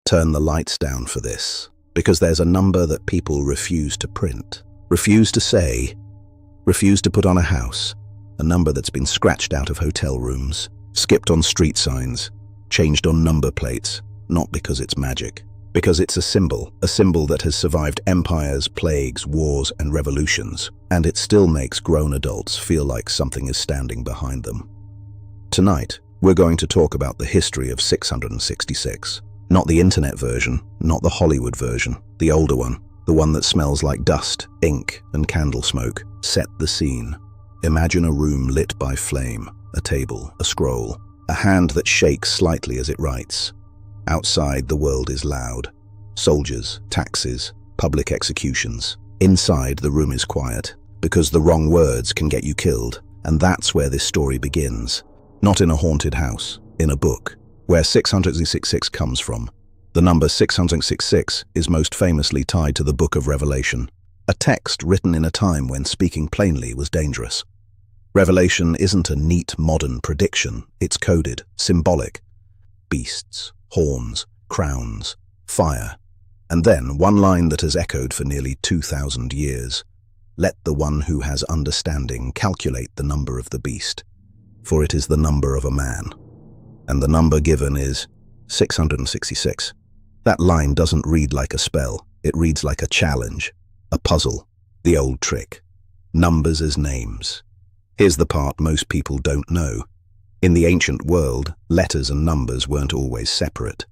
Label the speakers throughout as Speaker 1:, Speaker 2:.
Speaker 1: Turn the lights down for this, because there's a number that people refuse to print, refuse to say, refuse to put on a house, a number that's been scratched out of hotel rooms, skipped on street signs, changed on number plates, not because it's magic, because it's a symbol that has survived empires, plagues, wars, and revolutions, and it still makes grown adults feel like something is standing behind them. Tonight, we're going to talk about the history of 666. Not the internet version, not the Hollywood version, the older one, the one that smells like dust, ink, and candle smoke. Set the scene. Imagine a room lit by flame, a table, a scroll, a hand that shakes slightly as it writes. Outside, the world is loud. Soldiers, taxis, public executions. Inside, the room is quiet, because the wrong words can get you killed. And that's where this story begins. Not in a haunted house, in a book, where 666 comes from. The number 666 is most famously tied to the Book of Revelation, a text written in a time when speaking plainly was dangerous. Revelation isn't a neat modern prediction, it's coded, symbolic. Beasts, horns, crowns, fire, and then one line that has echoed for nearly 2,000 years. Let the one who has understanding calculate the number of the beast, for it is the number of a man. And the number given is 666. That line doesn't read like a spell, it reads like a challenge, a puzzle, the old trick. Numbers as names. Here's the part most people don't know. In the ancient world, letters and numbers weren't always separate.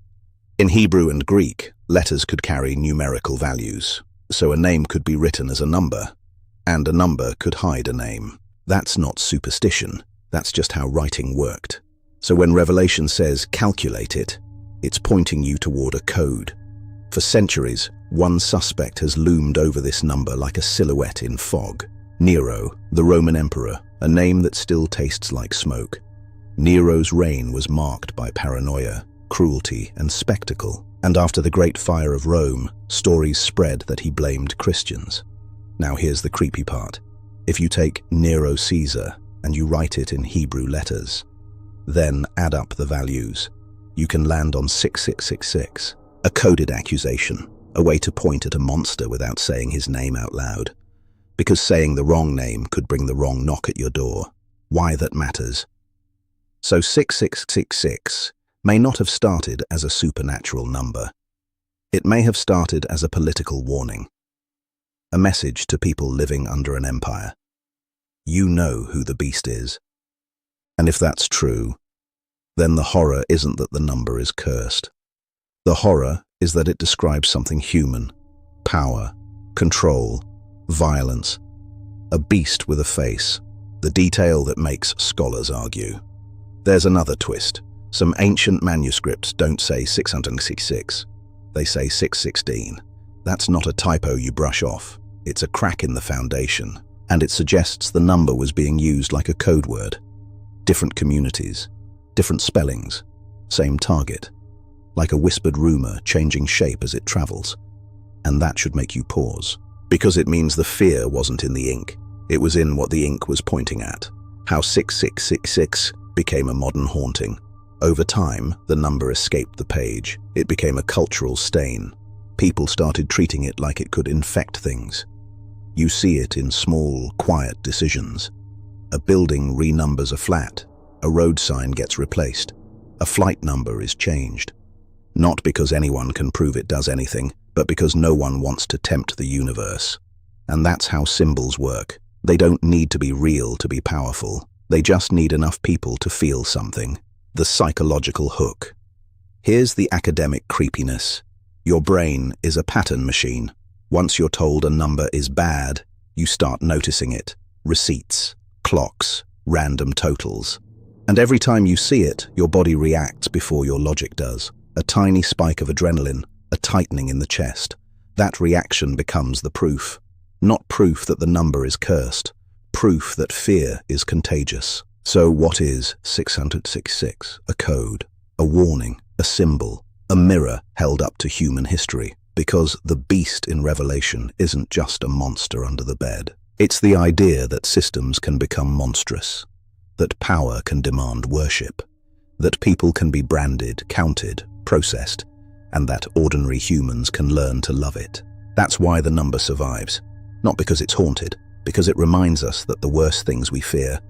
Speaker 1: In Hebrew and Greek, letters could carry numerical values, so a name could be written as a number, and a number could hide a name. That's not superstition, that's just how writing worked. So when Revelation says calculate it, it's pointing you toward a code. For centuries, one suspect has loomed over this number like a silhouette in fog. Nero, the Roman emperor, a name that still tastes like smoke. Nero's reign was marked by paranoia, cruelty, and spectacle, and after the Great Fire of Rome, stories spread that he blamed Christians. Now here's the creepy part. If you take Nero Caesar and you write it in Hebrew letters, then add up the values, you can land on 6666, a coded accusation, a way to point at a monster without saying his name out loud. Because saying the wrong name could bring the wrong knock at your door. Why that matters. So 6666 may not have started as a supernatural number. It may have started as a political warning. A message to people living under an empire. You know who the beast is. And if that's true, then the horror isn't that the number is cursed. The horror is that it describes something human, power, control, violence, a beast with a face, the detail that makes scholars argue. There's another twist. Some ancient manuscripts don't say 666, they say 616. That's not a typo you brush off, it's a crack in the foundation, and it suggests the number was being used like a code word. Different communities, different spellings, same target, like a whispered rumor changing shape as it travels. And that should make you pause, because it means the fear wasn't in the ink, it was in what the ink was pointing at. How 6666 became a modern haunting. Over time, the number escaped the page. It became a cultural stain. People started treating it like it could infect things. You see it in small, quiet decisions. A building renumbers a flat. A road sign gets replaced. A flight number is changed. Not because anyone can prove it does anything, but because no one wants to tempt the universe. And that's how symbols work. They don't need to be real to be powerful. They just need enough people to feel something. The psychological hook. Here's the academic creepiness. Your brain is a pattern machine. Once you're told a number is bad, you start noticing it. Receipts, clocks, random totals. And every time you see it, your body reacts before your logic does. A tiny spike of adrenaline, a tightening in the chest. That reaction becomes the proof. Not proof that the number is cursed. Proof that fear is contagious. So what is 666? A code, a warning, a symbol, a mirror held up to human history. Because the beast in Revelation isn't just a monster under the bed. It's the idea that systems can become monstrous, that power can demand worship, that people can be branded, counted, processed, and that ordinary humans can learn to love it. That's why the number survives. Not because it's haunted, because it reminds us that the worst things we fear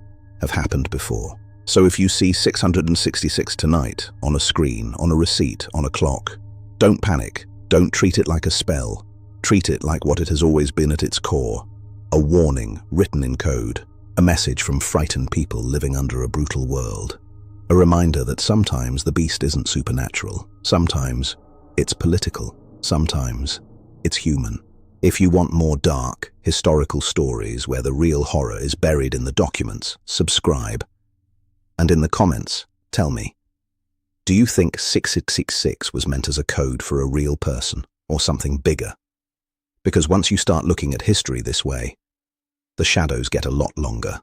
Speaker 1: have happened before. So if you see 666 tonight, on a screen, on a receipt, on a clock, don't panic. Don't treat it like a spell. Treat it like what it has always been at its core. A warning written in code. A message from frightened people living under a brutal world. A reminder that sometimes the beast isn't supernatural. Sometimes it's political. Sometimes it's human. If you want more dark, historical stories where the real horror is buried in the documents, subscribe. And in the comments, tell me, do you think 6666 was meant as a code for a real person or something bigger? Because once you start looking at history this way, the shadows get a lot longer.